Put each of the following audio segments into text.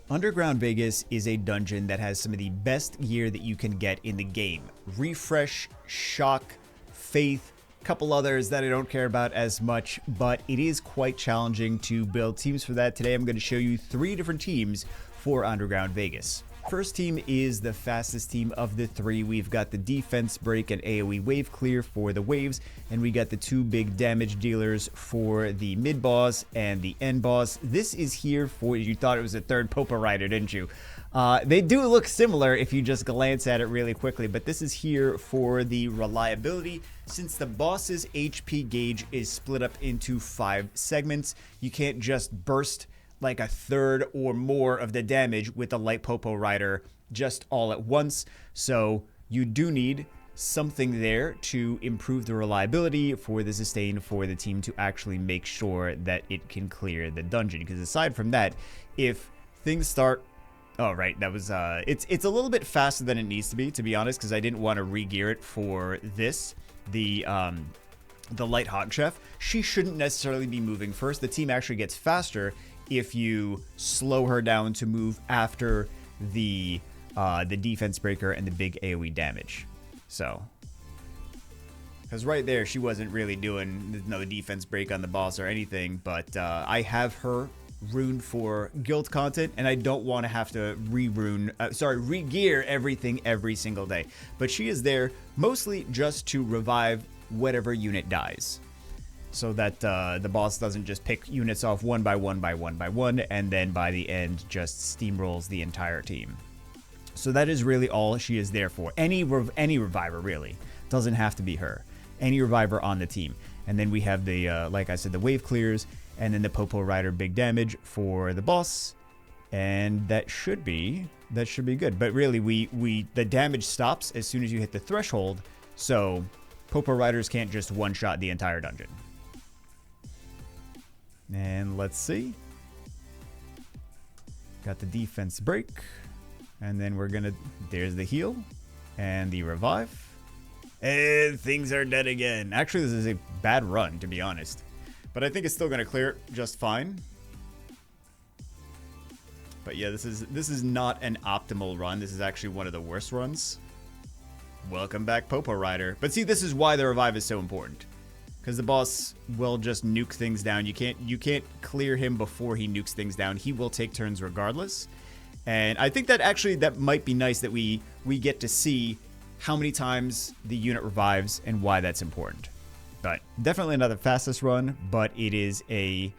Underground Vegas is a dungeon that has some of the best gear that you can get in the game. Refresh, Shock, Faith, a couple others that I don't care about as much, but it is quite challenging to build teams for that. Today I'm going to show you 3 different teams for Underground Vegas. First team is the fastest team of the 3. We've got the defense break and AoE wave clear for the waves, and we got the 2 big damage dealers for the mid boss and the end boss. This is here for, you thought it was a third Popa rider, didn't you? They do look similar if you just glance at it really quickly, but this is here for the reliability. Since the boss's HP gauge is split up into 5 segments, you can't just burst like a third or more of the damage with the light Popo rider just all at once. So you do need something there to improve the reliability for the sustain for the team to actually make sure that it can clear the dungeon. Because aside from that, if things start... Oh, right, that was... It's a little bit faster than it needs to be honest, because I didn't want to re-gear it for this. The light hog chef, she shouldn't necessarily be moving first. The team actually gets faster if you slow her down to move after the defense breaker and the big AoE damage. So, because right there she wasn't really doing no defense break on the boss or anything, but I have her runed for guild content, and I don't want to have to re-gear everything every single day. But she is there mostly just to revive whatever unit dies, so that the boss doesn't just pick units off one by one, and then by the end just steamrolls the entire team. So that is really all she is there for. Any reviver, really. Doesn't have to be her. Any reviver on the team. And then we have the, like I said, the wave clears, and then the Popo rider big damage for the boss. And that should be good. But really, the damage stops as soon as you hit the threshold, so Popo riders can't just one-shot the entire dungeon. And let's see. Got the defense break. And then we're gonna... There's the heal. And the revive. And things are dead again. Actually, this is a bad run, to be honest. But I think it's still gonna clear it just fine. But yeah, this is not an optimal run. This is actually one of the worst runs. Welcome back, Popo rider. But see, this is why the revive is so important. Because the boss will just nuke things down. You can't clear him before he nukes things down. He will take turns regardless. And I think that actually that might be nice that we get to see how many times the unit revives and why that's important. But definitely not the fastest run, but it is a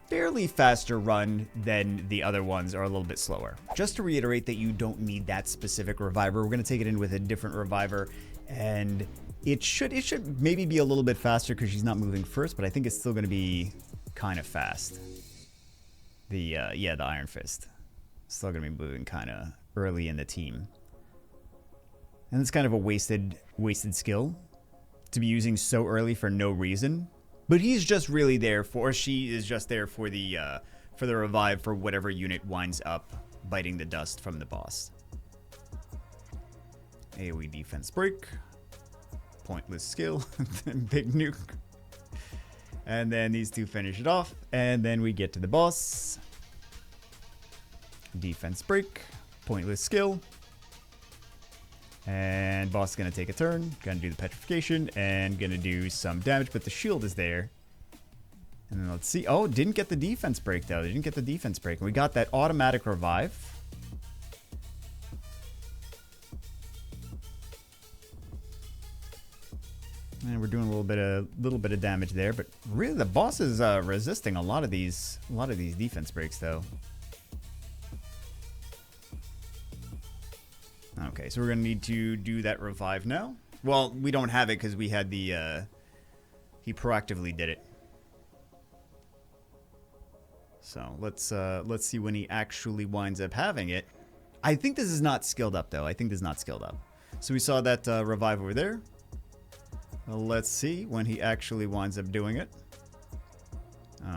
fairly faster run than the other ones are a little bit slower. Just to reiterate that you don't need that specific reviver. We're going to take it in with a different reviver, and it should maybe be a little bit faster because she's not moving first, but I think it's still going to be kind of fast. The Iron Fist. Still going to be moving kind of early in the team. And it's kind of a wasted skill to be using so early for no reason. But he's just really there for, or she is just there for the revive for whatever unit winds up biting the dust from the boss. AoE defense break. Pointless skill. Big nuke. And then these two finish it off. And then we get to the boss. Defense break. Pointless skill. And boss is going to take a turn. Going to do the petrification. And going to do some damage. But the shield is there. And then let's see. Oh, didn't get the defense break though. They didn't get the defense break. And we got that automatic revive. And we're doing a little bit of damage there, but really the boss is resisting a lot of these defense breaks though. Okay, so we're gonna need to do that revive now. Well, we don't have it because we had the he proactively did it. So let's see when he actually winds up having it. I think this is not skilled up though. I think this is not skilled up. So we saw that revive over there. Let's see when he actually winds up doing it.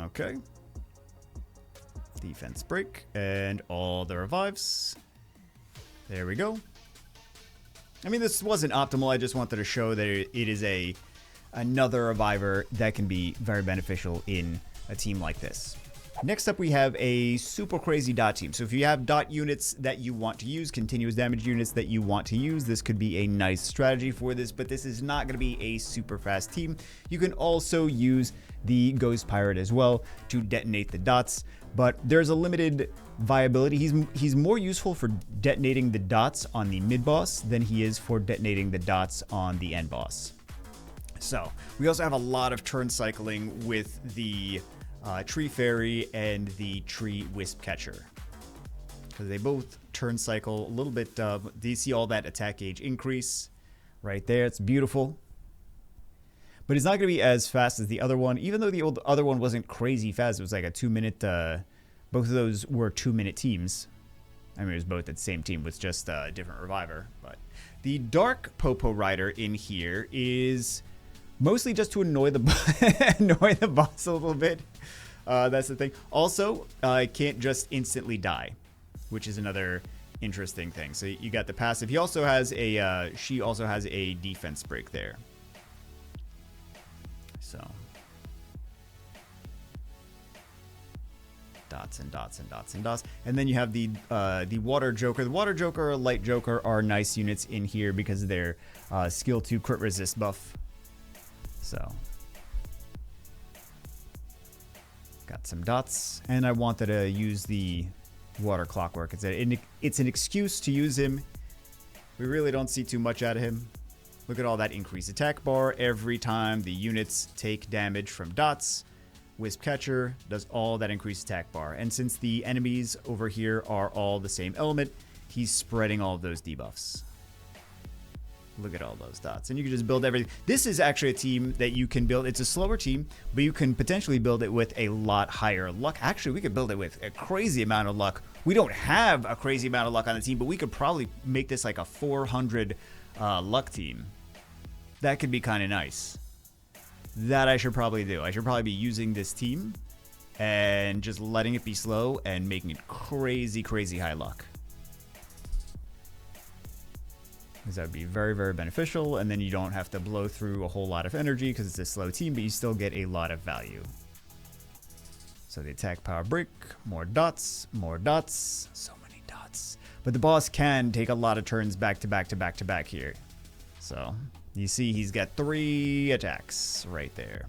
Okay. Defense break and all the revives. There we go. I mean, this wasn't optimal. I just wanted to show that it is another reviver that can be very beneficial in a team like this. Next up, we have a super crazy dot team. So if you have dot units that you want to use, continuous damage units that you want to use, this could be a nice strategy for this, but this is not going to be a super fast team. You can also use the Ghost Pirate as well to detonate the dots, but there's a limited viability. He's more useful for detonating the dots on the mid boss than he is for detonating the dots on the end boss. So we also have a lot of turn cycling with the Tree Fairy and the Tree Wisp Catcher, because they both turn cycle a little bit. Do you see all that attack gauge increase right there? It's beautiful. But it's not going to be as fast as the other one, even though the other one wasn't crazy fast. It was like a 2-minute, both of those were 2-minute teams. I mean, it was both at the same team with just a different reviver. But the Dark Popo Rider in here is mostly just to annoy the, annoy the boss a little bit. That's the thing. Also, it can't just instantly die, which is another interesting thing. So you got the passive. He also has a, she also has a defense break there. So dots and dots and dots and dots, and then you have the Water Joker. The Water Joker or Light Joker are nice units in here because of their skill 2 crit resist buff. So got some dots, and I wanted to use the Water Clockwork. It's an excuse to use him. We really don't see too much out of him. Look at all that increased attack bar every time the units take damage from dots. Wisp Catcher does all that increased attack bar. And since the enemies over here are all the same element, he's spreading all of those debuffs. Look at all those dots. And you can just build everything. This is actually a team that you can build. It's a slower team, but you can potentially build it with a lot higher luck. Actually, we could build it with a crazy amount of luck. We don't have a crazy amount of luck on the team, but we could probably make this like a 400 luck team. That could be kind of nice. That I should probably do. I should probably be using this team and just letting it be slow and making it crazy, crazy high luck. Because that would be very, very beneficial, and then you don't have to blow through a whole lot of energy because it's a slow team, but you still get a lot of value. So the attack power break, more dots, so many dots. But the boss can take a lot of turns back to back to back to back here. So you see he's got 3 attacks right there.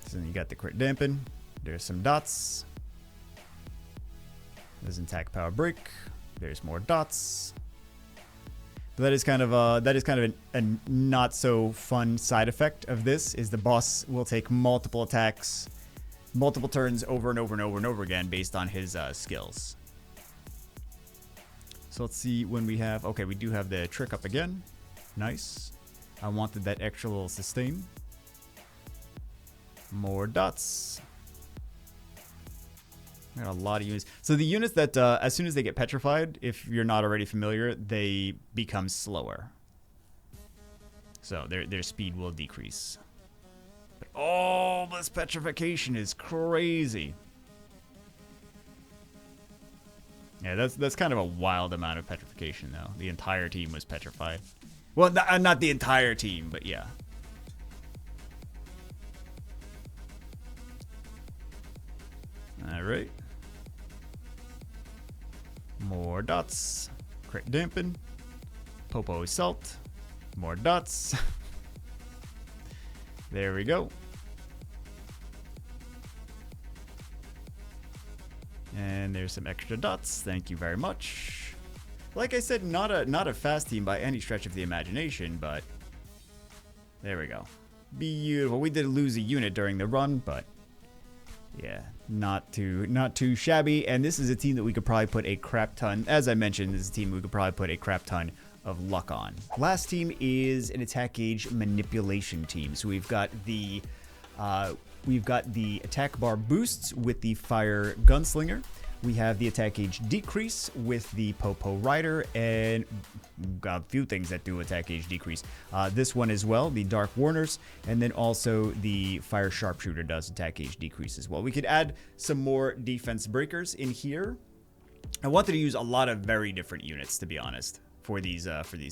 So then you got the crit dampen. There's some dots. There's an attack power break. There's more dots. But that is kind of a not so fun side effect of this, is the boss will take multiple attacks, multiple turns over and over and over and over again based on his skills. So let's see when we have, okay, we do have the trick up again. Nice. I wanted that extra little sustain. More dots. Got a lot of units. So the units that, as soon as they get petrified, if you're not already familiar, they become slower. So their speed will decrease. But oh, this petrification is crazy. Yeah, that's kind of a wild amount of petrification, though. The entire team was petrified. Well, not the entire team, but yeah. All right. More dots. Crit dampen. Popo Assault. More dots. There we go. And there's some extra dots. Thank you very much. Like I said, not a fast team by any stretch of the imagination, but there we go. Beautiful. We did lose a unit during the run, but yeah, not too shabby. And this is a team that we could probably put a crap ton, as I mentioned, this is a team we could probably put a crap ton of luck on. Last team is an attack gauge manipulation team. So we've got the attack bar boosts with the Fire Gunslinger. We have the attack gauge decrease with the Popo Rider, and got a few things that do attack gauge decrease. This one as well, the Dark Warners, and then also the Fire Sharpshooter does attack gauge decrease as well. We could add some more defense breakers in here. I wanted to use a lot of very different units, to be honest, for these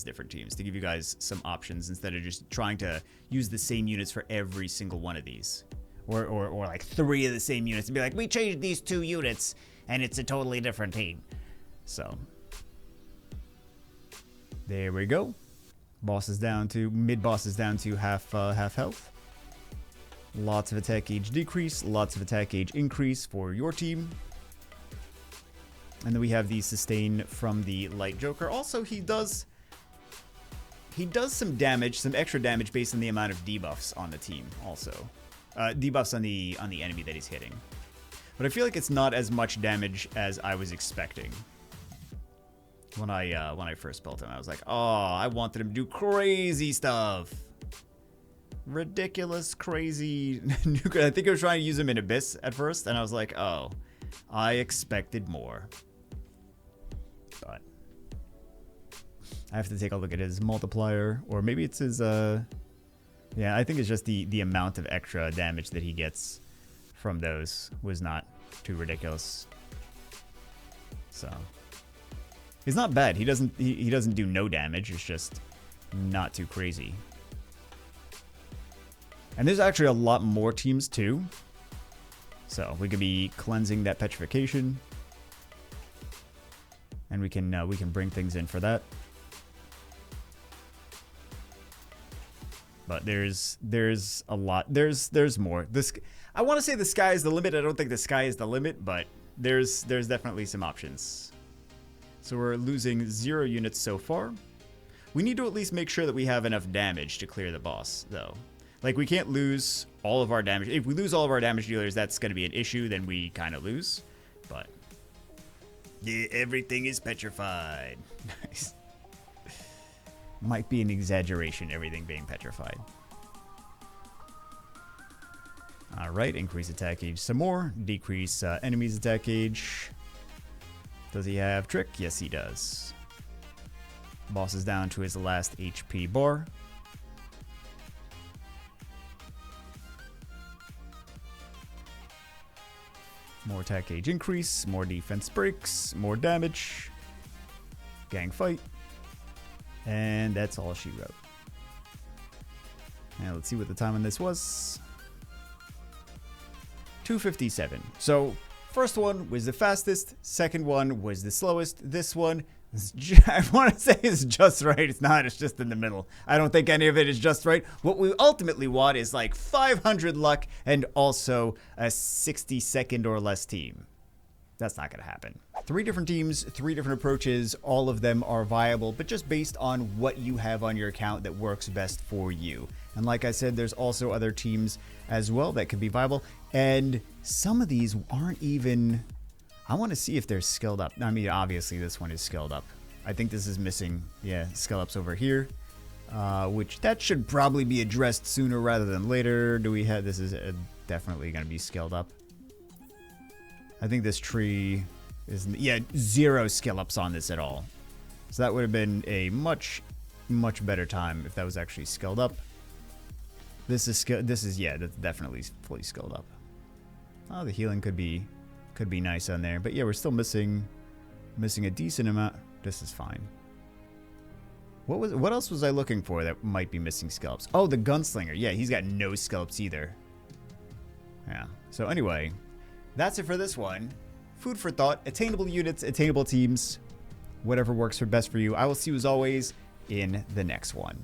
different teams, to give you guys some options instead of just trying to use the same units for every single one of these. or like 3 of the same units and be like, we changed these 2 units and it's a totally different team. So there we go. Boss is down to mid-boss is down to half health. Lots of attack gauge decrease, lots of attack gauge increase for your team. And then we have the sustain from the Light Joker. Also, he does some damage, some extra damage based on the amount of debuffs on the team. Also, debuffs on the enemy that he's hitting. But I feel like it's not as much damage as I was expecting. When I first built him, I was like, oh, I wanted him to do crazy stuff. Ridiculous, crazy. I think I was trying to use him in Abyss at first, and I was like, oh, I expected more. But I have to take a look at his multiplier, or maybe it's his, yeah, I think it's just the amount of extra damage that he gets from those was not too ridiculous. So he's not bad. He doesn't do no damage. It's just not too crazy. And there's actually a lot more teams too. So we could be cleansing that petrification. And we can bring things in for that. But there's a lot. There's more. I want to say the sky is the limit. I don't think the sky is the limit, but there's definitely some options. So we're losing 0 units so far. We need to at least make sure that we have enough damage to clear the boss, though. Like, we can't lose all of our damage. If we lose all of our damage dealers, that's going to be an issue. Then we kind of lose. But yeah, everything is petrified. Nice. Might be an exaggeration, everything being petrified. Alright, increase attack gauge some more. Decrease enemies' attack gauge. Does he have trick? Yes, he does. Boss is down to his last HP bar. More attack gauge increase, more defense breaks, more damage. Gang fight. And that's all she wrote. Now let's see what the time on this was. 2:57. So first one was the fastest. Second one was the slowest. This one, I want to say is just right. It's not. It's just in the middle. I don't think any of it is just right. What we ultimately want is like 500 luck and also a 60-second or less team. That's not going to happen. 3 different teams, 3 different approaches. All of them are viable, but just based on what you have on your account that works best for you. And like I said, there's also other teams as well that could be viable. And some of these aren't even... I want to see if they're skilled up. I mean, obviously this one is skilled up. I think this is missing, yeah, skill ups over here. Which that should probably be addressed sooner rather than later. Do we have... This is definitely going to be skilled up. I think this tree is... Yeah, 0 skill ups on this at all. So that would have been a much better time if that was actually skilled up. This is yeah, that's definitely fully skilled up. Oh, the healing could be nice on there, but yeah, we're still missing a decent amount. This is fine. What else was I looking for that might be missing skill ups? Oh, the gunslinger. Yeah, he's got no skill ups either. Yeah. So anyway, that's it for this one. Food for thought. Attainable units, attainable teams. Whatever works for best for you. I will see you as always in the next one.